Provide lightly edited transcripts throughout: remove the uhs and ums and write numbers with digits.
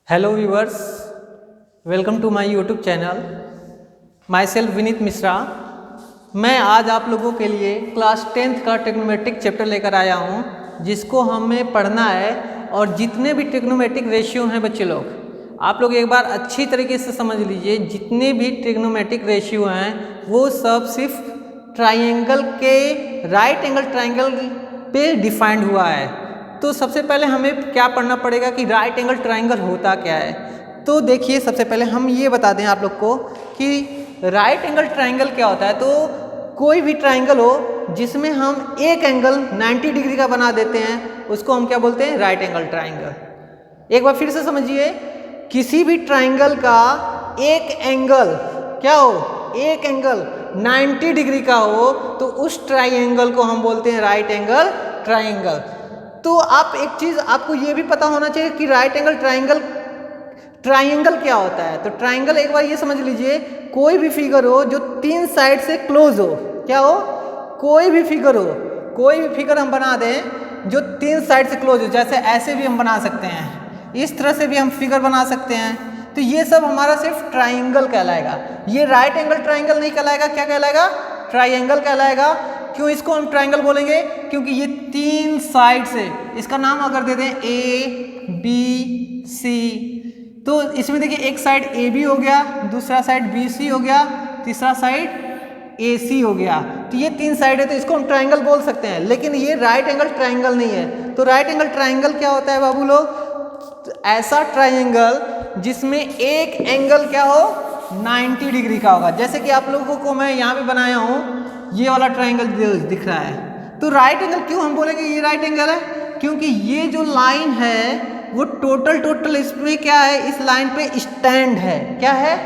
Hello viewers, welcome to my YouTube channel. Myself Vineet Mishra. मैं आज आप लोगों के लिए क्लास 10th का ट्रिग्नोमेट्रिक चैप्टर लेकर आया हूं, जिसको हमें पढ़ना है। और जितने भी ट्रिग्नोमेट्रिक रेशियो हैं बच्चे लोग, आप लोग एक बार अच्छी तरीके से समझ लीजिए। जितने भी ट्रिग्नोमेट्रिक रेशियो हैं वो सब सिर्फ ट्राइंगल के राइट एंगल ट्राइंगल पे डिफाइंड हुआ है। तो सबसे पहले हमें क्या पढ़ना पड़ेगा कि राइट एंगल ट्राइंगल होता क्या है। तो देखिए, सबसे पहले हम ये बता दें आप लोग को कि राइट एंगल ट्राइंगल क्या होता है। तो कोई भी ट्राइंगल हो जिसमें हम एक एंगल 90 डिग्री का बना देते हैं, उसको हम क्या बोलते हैं? Right angle triangle. एक बार फिर से समझिए, किसी भी ट्राइंगल का एक एंगल क्या हो, एक एंगल 90 डिग्री का हो, तो उस ट्राइंगल को हम बोलते हैं राइट एंगल ट्राइंगल। तो आप एक चीज आपको ये भी पता होना चाहिए कि राइट एंगल ट्राइंगल क्या होता है। तो ट्राइंगल एक बार ये समझ लीजिए, कोई भी फिगर हो जो तीन साइड से क्लोज हो। क्या हो? कोई भी फिगर हो, कोई भी फिगर हम बना दें जो तीन साइड से क्लोज हो। जैसे ऐसे भी हम बना सकते हैं, इस तरह से भी हम फिगर बना सकते हैं। तो ये सब हमारा सिर्फ ट्राइंगल कहलाएगा। ये राइट एंगल ट्राइंगल नहीं कहलाएगा। क्या कहलाएगा? ट्राइंगल कहलाएगा। क्यों इसको हम ट्राइंगल बोलेंगे? क्योंकि ये तीन साइड से, इसका नाम अगर दे दें A B C, तो इसमें देखिए एक साइड AB हो गया, दूसरा साइड BC हो गया, तीसरा साइड AC हो गया। तो ये तीन साइड है, तो इसको हम ट्राइंगल बोल सकते हैं। लेकिन ये राइट एंगल ट्राइंगल नहीं है। तो राइट एंगल ट्राइंगल क्या होता है बाबू लोग? तो ऐसा ट्राइंगल जिसमें एक एंगल क्या हो, 90 डिग्री का होगा। जैसे कि आप लोगों को मैं यहाँ पे बनाया हूँ, ये वाला ट्राइंगल दिख रहा है। तो राइट एंगल क्यों हम बोलेंगे ये राइट एंगल है? क्योंकि ये जो लाइन है वो टोटल इसमें क्या है, इस लाइन पे स्टैंड है। क्या है?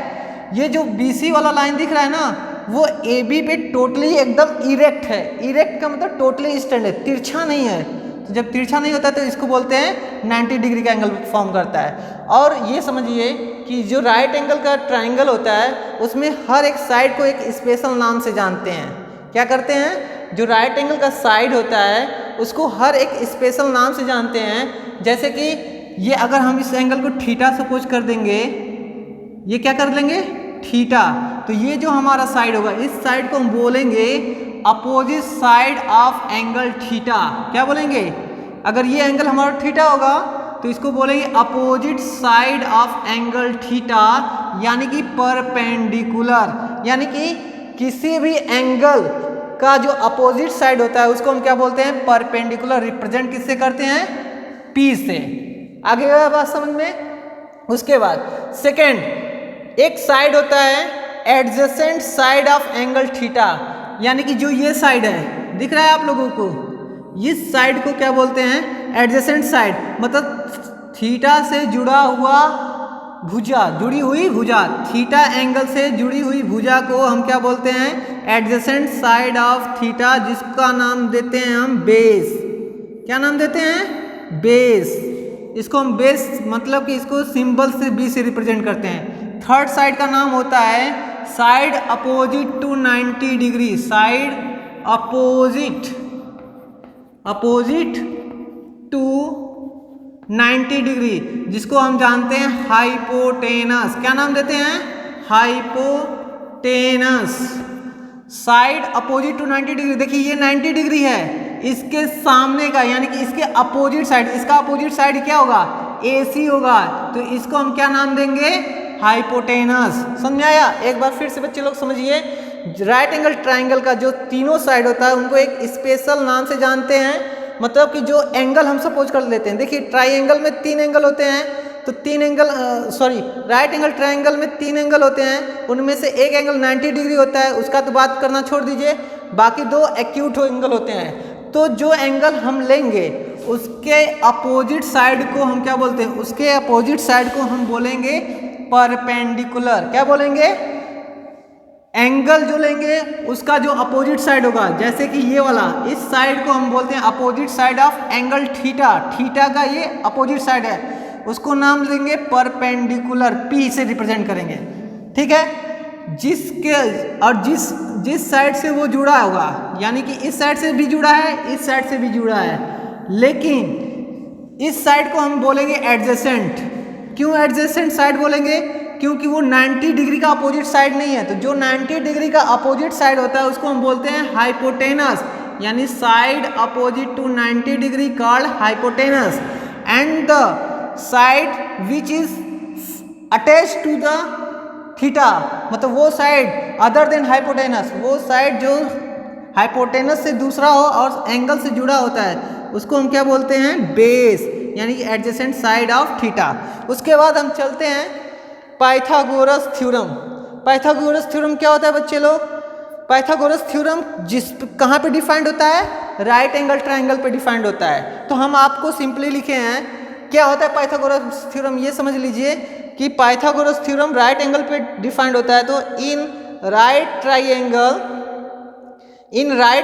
ये जो BC वाला लाइन दिख रहा है ना, वो AB पे टोटली एकदम इरेक्ट है। इरेक्ट का मतलब टोटली स्टैंड है, तिरछा नहीं है। तो जब तिरछा नहीं होता है तो इसको बोलते हैं 90 डिग्री का एंगल फॉर्म करता है। और ये समझिए कि जो राइट एंगल का ट्राइंगल होता है उसमें हर एक साइड को एक स्पेशल नाम से जानते हैं। क्या करते हैं? जो राइट एंगल का साइड होता है उसको हर एक स्पेशल नाम से जानते हैं। जैसे कि ये अगर हम इस एंगल को थीटा सपोज कर देंगे, ये क्या कर लेंगे? थीटा। तो ये जो हमारा साइड होगा, इस साइड को हम बोलेंगे opposite side of angle theta. क्या बोलेंगे? अगर ये एंगल हमारा थीटा होगा तो इसको बोलेंगे opposite side of angle theta, यानी कि परपेंडिकुलर। यानी कि किसी भी एंगल का जो अपोजिट साइड होता है उसको हम क्या बोलते हैं? परपेंडिकुलर। रिप्रेजेंट किससे करते हैं? P से। आगे गया बात समझ में? उसके बाद सेकेंड, एक साइड होता है adjacent side of angle theta, यानी कि जो ये साइड है दिख रहा है आप लोगों को, इस साइड को क्या बोलते हैं? Adjacent side. मतलब थीटा से जुड़ा हुआ भुजा, जुड़ी हुई भुजा, थीटा एंगल से जुड़ी हुई भुजा को हम क्या बोलते हैं? एडजेसेंट साइड ऑफ थीटा, जिसका नाम देते हैं हम बेस। क्या नाम देते हैं? बेस। इसको हम बेस मतलब कि इसको सिंबल से B से रिप्रेजेंट करते हैं। थर्ड साइड का नाम होता है side opposite to 90 degree. Side opposite to 90 degree, जिसको हम जानते हैं हाइपोटेनस। क्या नाम देते हैं? Hypotenuse. Side opposite to 90 degree. देखिए ये 90 डिग्री है, इसके सामने का यानी कि इसके अपोजिट साइड, इसका अपोजिट साइड क्या होगा? AC होगा। तो इसको हम क्या नाम देंगे? हाइपोटेनस। समझ में आया? एक बार फिर से बच्चे लोग समझिए, राइट एंगल ट्राइंगल का जो तीनों साइड होता है उनको एक स्पेशल नाम से जानते हैं। मतलब कि जो एंगल हम सपोज कर लेते हैं, देखिए ट्राइंगल में तीन एंगल होते हैं, तो तीन एंगल राइट एंगल ट्राइंगल में तीन एंगल होते हैं। उनमें से एक एंगल 90 डिग्री होता है, उसका तो बात करना छोड़ दीजिए। बाकी दो एक्यूट एंगल होते हैं। तो जो एंगल हम लेंगे उसके अपोजिट साइड को हम क्या बोलते हैं? उसके अपोजिट साइड को हम बोलेंगे परपेंडिकुलर। क्या बोलेंगे? एंगल जो लेंगे उसका जो अपोजिट साइड होगा, जैसे कि ये वाला, इस साइड को हम बोलते हैं opposite side of angle theta. Theta का ये अपोजिट साइड है, उसको नाम देंगे परपेंडिकुलर। P से रिप्रेजेंट करेंगे। ठीक है? जिसके और जिस साइड से वो जुड़ा होगा, यानी कि इस साइड से भी जुड़ा है, इस साइड से भी जुड़ा है, लेकिन इस साइड को हम बोलेंगे एडजेसेंट। क्यों एडजेसेंट साइड बोलेंगे? क्योंकि वो 90 डिग्री का अपोजिट साइड नहीं है। तो जो 90 डिग्री का अपोजिट साइड होता है उसको हम बोलते हैं हाइपोटेनस, यानी side opposite to 90 degree called hypotenuse. And the side which is attach to the theta, मतलब वो साइड अदर देन हाइपोटेनस, वो साइड जो हाइपोटेनस से दूसरा हो और एंगल से जुड़ा होता है उसको हम क्या बोलते हैं? बेस, यानी कि एडजेसेंट साइड ऑफ थीटा। उसके बाद हम चलते हैं पाइथागोरस थ्योरम। पाइथागोरस थ्योरम क्या होता है बच्चे लोग? पाइथागोरस थ्योरम कहाँ पे डिफाइंड होता है? राइट एंगल ट्राइंगल पे डिफाइंड होता है। तो हम आपको सिंपली लिखे हैं क्या होता है पाइथागोरस थ्योरम, ये समझ लीजिए कि पाइथागोरस थ्योरम राइट एंगल पे डिफाइंड होता है। तो in right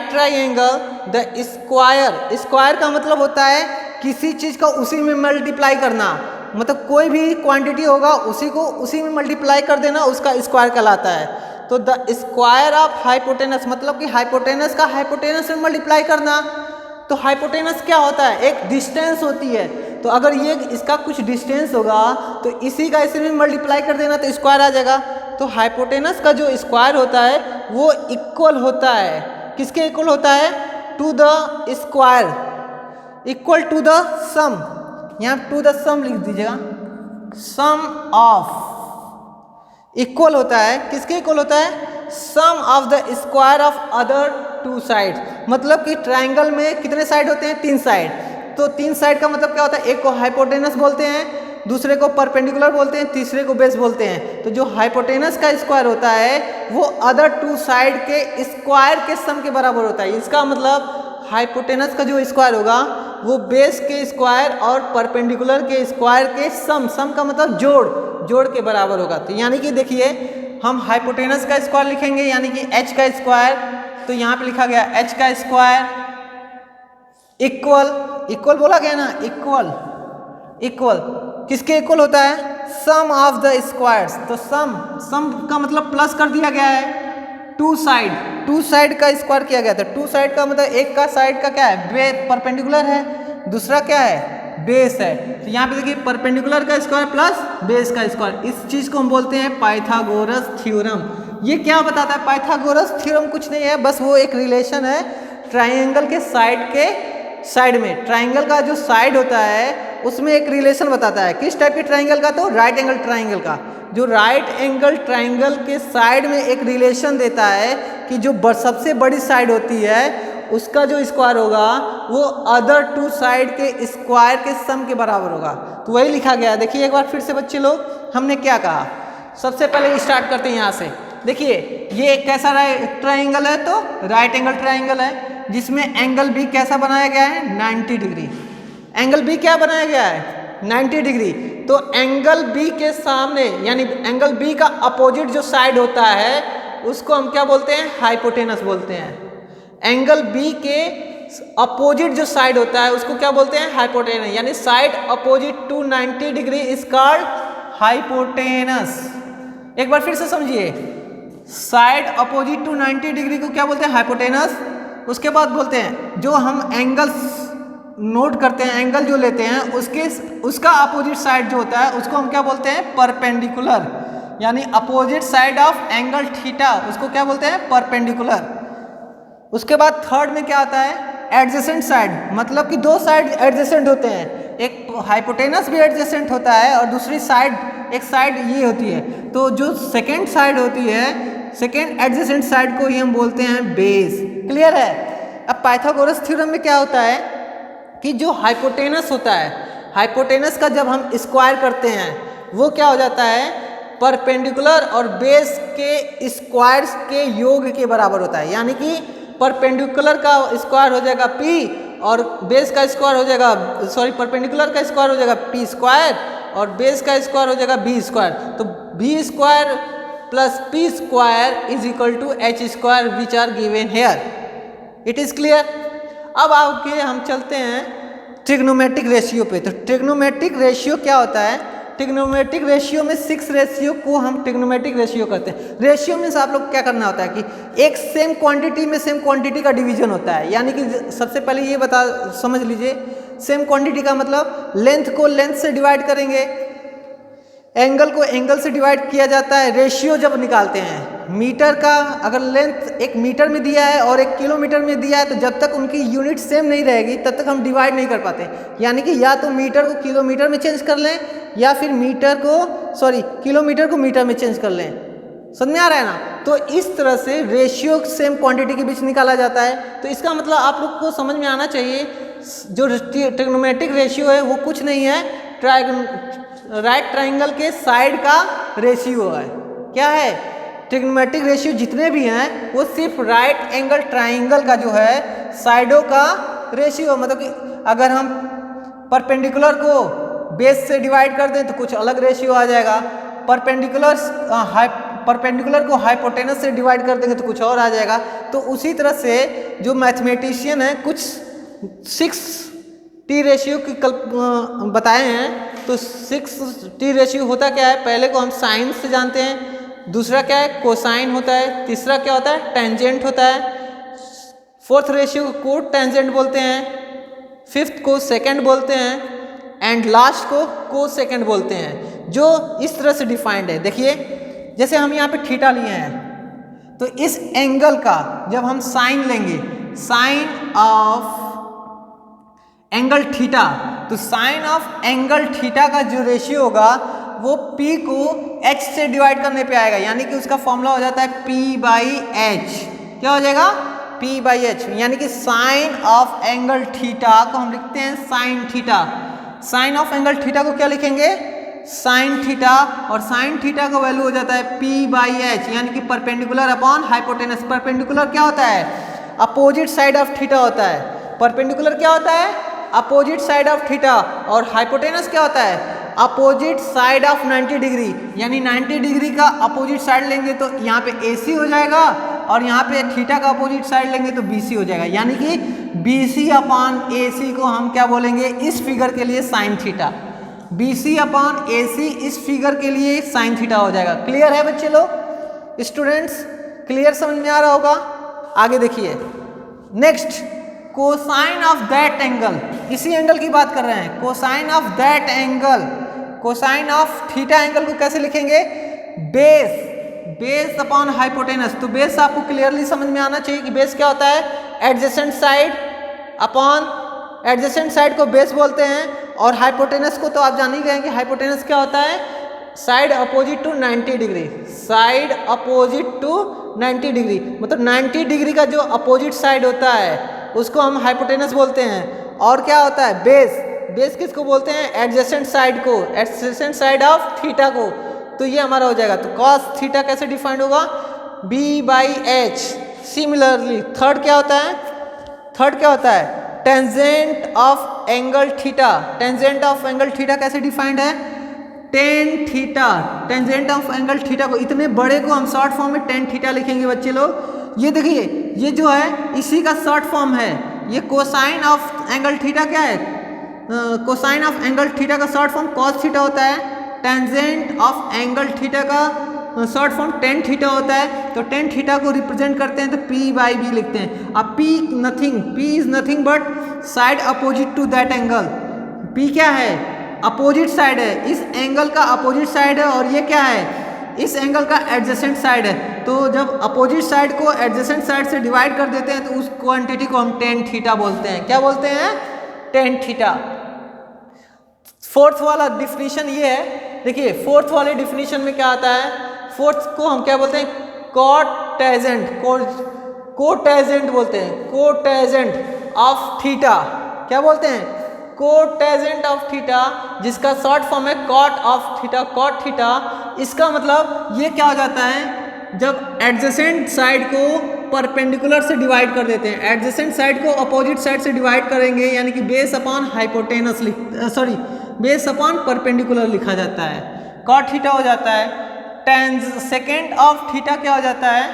triangle the square का मतलब होता है किसी चीज का उसी में मल्टीप्लाई करना, मतलब कोई भी क्वांटिटी होगा उसी को उसी में मल्टीप्लाई कर देना, उसका स्क्वायर कहलाता है। तो द स्क्वायर ऑफ हाइपोटेनस मतलब कि हाइपोटेनस का हाइपोटेनस में मल्टीप्लाई करना। तो हाइपोटेनस क्या होता है? एक डिस्टेंस होती है। तो अगर ये इसका कुछ डिस्टेंस होगा तो इसी का इसी में मल्टीप्लाई कर देना तो स्क्वायर आ जाएगा। तो हाइपोटेनस का जो स्क्वायर होता है वो इक्वल होता है, किसके इक्वल होता है? To the square equal to the sum, यहाँ टू द सम लिख दीजिएगा, सम ऑफ इक्वल होता है, किसके इक्वल होता है? Sum of the square of other two side. मतलब कि ट्राइंगल में कितने साइड होते हैं? 3 साइड। तो 3 साइड का मतलब क्या होता है? एक को हाइपोटेनस बोलते हैं, दूसरे को परपेंडिकुलर बोलते हैं, तीसरे को बेस बोलते हैं। तो जो हाइपोटेनस का स्क्वायर होता है वो अदर 2 साइड के स्क्वायर के सम के बराबर होता है। इसका मतलब हाइपोटेनस का जो स्क्वायर होगा वो बेस के स्क्वायर और परपेंडिकुलर के स्क्वायर के सम का मतलब जोड़ के बराबर होगा। तो यानी कि देखिए हम हाइपोटेनस का स्क्वायर लिखेंगे यानी कि h का स्क्वायर, तो यहाँ पे लिखा गया h का स्क्वायर इक्वल बोला गया ना, इक्वल किसके इक्वल होता है? Sum of the squares. तो सम का मतलब प्लस कर दिया गया है, टू साइड का स्क्वायर किया गया था। टू साइड का मतलब एक का साइड का क्या है? परपेंडिकुलर है, दूसरा क्या है? बेस है। तो यहाँ पे देखिए परपेंडिकुलर का स्क्वायर प्लस बेस का स्क्वायर, इस चीज को हम बोलते हैं पाइथागोरस थ्योरम। ये क्या बताता है? पाइथागोरस थ्योरम कुछ नहीं है, बस वो एक रिलेशन है ट्राइंगल के साइड में। ट्राइंगल का जो साइड होता है उसमें एक रिलेशन बताता है। किस टाइप के ट्राइंगल का? तो राइट एंगल ट्राइंगल का। जो राइट एंगल ट्राइंगल के साइड में एक रिलेशन देता है कि जो सबसे बड़ी साइड होती है उसका जो स्क्वायर होगा वो अदर 2 साइड के स्क्वायर के सम के बराबर होगा। तो वही लिखा गया है। देखिए एक बार फिर से बच्चे लोग, हमने क्या कहा? सबसे पहले स्टार्ट करते हैं यहाँ से। देखिए ये कैसा ट्राइंगल है? तो राइट एंगल ट्राइंगल है जिसमें एंगल बी कैसा बनाया गया है? 90 डिग्री। एंगल बी क्या बनाया गया है? 90 डिग्री। तो एंगल बी के सामने यानी एंगल बी का अपोजिट जो साइड होता है उसको हम क्या बोलते हैं? हाइपोटेनस बोलते हैं। एंगल बी के अपोजिट जो साइड होता है उसको क्या बोलते हैं? हाइपोटेनस, यानी side opposite to 90 degree is called hypotenuse. एक बार फिर से समझिए, साइड अपोजिट टू 90 डिग्री को क्या बोलते हैं? हाइपोटेनस। उसके बाद बोलते हैं जो हम एंगल्स नोट करते हैं, एंगल जो लेते हैं उसका अपोजिट साइड जो होता है उसको हम क्या बोलते हैं? परपेंडिकुलर, यानी opposite side of angle theta उसको क्या बोलते हैं? परपेंडिकुलर। उसके बाद थर्ड में क्या आता है? एडजेसेंट साइड, मतलब कि 2 साइड एडजेसेंट होते हैं, एक हाइपोटेनस भी एडजेसेंट होता है और दूसरी साइड एक साइड ये होती है। तो जो सेकेंड साइड होती है, सेकेंड एडजेसेंट साइड को ही हम बोलते हैं बेस। क्लियर है? अब पाइथागोरस थ्योरम में क्या होता है कि जो हाइपोटेनस होता है, हाइपोटेनस का जब हम स्क्वायर करते हैं वो क्या हो जाता है? परपेंडिकुलर और बेस के स्क्वायर्स के योग के बराबर होता है। यानी कि परपेंडिकुलर का स्क्वायर हो जाएगा p और बेस का स्क्वायर हो जाएगा, परपेंडिकुलर का स्क्वायर हो जाएगा p स्क्वायर और बेस का स्क्वायर हो जाएगा b स्क्वायर। तो b square plus p square is equal to h square which are given here. It is clear? अब आगे हम चलते हैं ट्रिग्नोमेट्रिक रेशियो पे। तो ट्रिग्नोमेट्रिक रेशियो क्या होता है? ट्रिग्नोमेट्रिक रेशियो में 6 रेशियो को हम ट्रिग्नोमेट्रिक रेशियो कहते हैं। रेशियो मीन्स आप लोग क्या करना होता है कि एक सेम क्वांटिटी में सेम क्वांटिटी का डिवीजन होता है। यानी कि सबसे पहले ये समझ लीजिए, सेम क्वांटिटी का मतलब लेंथ को लेंथ से डिवाइड करेंगे एंगल को एंगल से डिवाइड किया जाता है रेशियो जब निकालते हैं। मीटर का अगर लेंथ 1 मीटर में दिया है और 1 किलोमीटर में दिया है तो जब तक उनकी यूनिट सेम नहीं रहेगी तब तक हम डिवाइड नहीं कर पाते। यानी कि या तो मीटर को किलोमीटर में चेंज कर लें या फिर किलोमीटर को मीटर में चेंज कर लें। समझ में आ रहा है ना? तो इस तरह से रेशियो सेम क्वांटिटी के बीच निकाला जाता है। तो इसका मतलब आप लोग को समझ में आना चाहिए जो ट्रिग्नोमेट्रिक रेशियो है वो कुछ नहीं है, राइट ट्राइंगल के साइड का रेशियो है। क्या है? ट्रिग्नोमेट्रिक रेशियो जितने भी हैं वो सिर्फ राइट एंगल ट्राइंगल का जो है साइडों का रेशियो। मतलब कि अगर हम परपेंडिकुलर को बेस से डिवाइड कर दें तो कुछ अलग रेशियो आ जाएगा, परपेंडिकुलर को हाइपोटेनस से डिवाइड कर देंगे तो कुछ और आ जाएगा। तो उसी तरह से जो मैथमेटिशियन है कुछ 6T रेशियो की बताए हैं। तो 6T रेशियो होता क्या है? पहले को हम साइन से जानते हैं, दूसरा क्या है? कोसाइन होता है, तीसरा क्या होता है? टेंजेंट होता है, फोर्थ रेशियो को टेंजेंट बोलते हैं, फिफ्थ को सेकेंड बोलते हैं एंड लास्ट को कोसेकेंड बोलते हैं, जो इस तरह से डिफाइंड है। देखिए जैसे हम यहाँ पे थीटा लिए हैं तो इस एंगल का जब हम साइन लेंगे, साइन ऑफ एंगल थीटा, तो साइन ऑफ एंगल थीटा का जो रेशियो होगा वो P को H से डिवाइड करने पे आएगा। यानी कि उसका फॉर्मूला हो जाता है P/H। क्या हो जाएगा? P/H। यानी कि साइन ऑफ एंगल थीटा को हम लिखते हैं sine theta. Sine of angle theta को क्या लिखेंगे? Sine theta. और साइन थीटा का वैल्यू हो जाता है P/H, यानी कि परपेंडिकुलर अपॉन हाइपोटेनस। परपेंडिकुलर क्या होता है? अपोजिट साइड ऑफ थीटा होता है। परपेंडिकुलर क्या होता है? Opposite side of theta. और हाइपोटेनस क्या होता है? Opposite side of 90 degree. यानी 90 डिग्री का अपोजिट साइड लेंगे तो यहाँ पे AC हो जाएगा और यहाँ पे थीटा का अपोजिट साइड लेंगे तो BC हो जाएगा। यानी कि BC अपॉन AC को हम क्या बोलेंगे इस फिगर के लिए? Sine theta. BC upon AC इस फिगर के लिए साइन थीटा हो जाएगा। क्लियर है बच्चे लोग? स्टूडेंट्स क्लियर समझ में आ रहा होगा? आगे देखिए next, cosine of that angle. इसी एंगल की बात कर रहे हैं। Cosine of that angle, cosine of theta angle को कैसे लिखेंगे? Base upon hypotenuse. तो बेस आपको क्लियरली समझ में आना चाहिए कि बेस क्या होता है? Adjacent side upon, adjacent side को बेस बोलते हैं। और हाइपोटेनस को तो आप जान ही गए कि हाइपोटेनस क्या होता है? Side opposite to 90 degree. Side opposite to 90 degree मतलब 90 डिग्री का जो अपोजिट साइड होता है उसको हम हाइपोटेनस बोलते हैं। और क्या होता है? बेस किसको बोलते हैं? एडजेसेंट साइड को, एडजेसेंट साइड ऑफ थीटा को। तो ये हमारा हो जाएगा। तो कॉस थीटा कैसे डिफाइंड होगा? B/H। सिमिलरली थर्ड क्या होता है? Tangent of angle theta. Tangent of angle theta कैसे डिफाइंड है? Tan theta. Tangent of angle theta को, इतने बड़े को हम शॉर्ट फॉर्म में टेन थीटा लिखेंगे बच्चे लोग। ये देखिए ये जो है इसी का शॉर्ट फॉर्म है। ये कोसाइन ऑफ एंगल थीटा क्या है? कोसाइन ऑफ एंगल थीटा का शॉर्ट फॉर्म कॉस थीटा होता है। टेंजेंट ऑफ एंगल थीटा का शॉर्ट फॉर्म टेन थीटा होता है। तो टेन थीटा को रिप्रेजेंट करते हैं तो P/B लिखते हैं। अब P is nothing but side opposite to that angle. P क्या है? अपोजिट साइड है। इस एंगल का अपोजिट साइड है। और ये क्या है? इस एंगल का एडजेसेंट साइड है। तो जब अपोजिट साइड को एडजेसेंट साइड से डिवाइड कर देते हैं तो उस क्वांटिटी को हम टेन थीटा बोलते हैं। क्या बोलते हैं? Tan theta. फोर्थ वाला डिफिनीशन ये है। देखिए फोर्थ वाले डिफिनीशन में क्या आता है? फोर्थ को हम क्या बोलते हैं? कोटेजेंट बोलते हैं। Cotangent of theta. क्या बोलते हैं? कोटेजेंट ऑफ थीटा, जिसका शॉर्ट फॉर्म है cot of theta, cot theta. इसका मतलब ये क्या हो जाता है? जब एडजेसेंट साइड को परपेंडिकुलर से डिवाइड कर देते हैं, एडजेसेंट साइड को अपोजिट साइड से डिवाइड करेंगे, यानी कि base upon hypotenuse base upon perpendicular लिखा जाता है, कॉट थीटा हो जाता है। सेकेंड ऑफ थीटा क्या हो जाता है?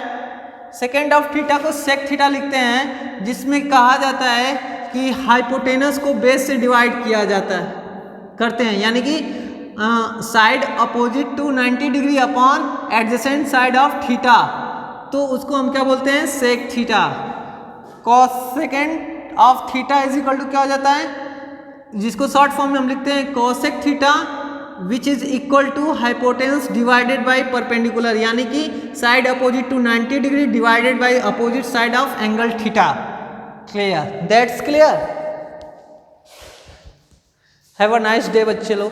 सेकेंड ऑफ थीटा को सेक थीटा लिखते हैं, जिसमें कहा जाता है कि हाइपोटेनस को बेस से डिवाइड किया जाता है, करते हैं, यानी कि side opposite to 90 degree upon adjacent side of theta. तो उसको हम क्या बोलते हैं? Sec theta. Cosecant of theta is equal to क्या हो जाता है? जिसको शॉर्ट फॉर्म में हम लिखते हैं cosec theta which is equal to hypotenuse divided by perpendicular, यानी कि side opposite to 90 degree divided by opposite side of angle theta. Clear? That's clear. Have a nice day बच्चे लोग।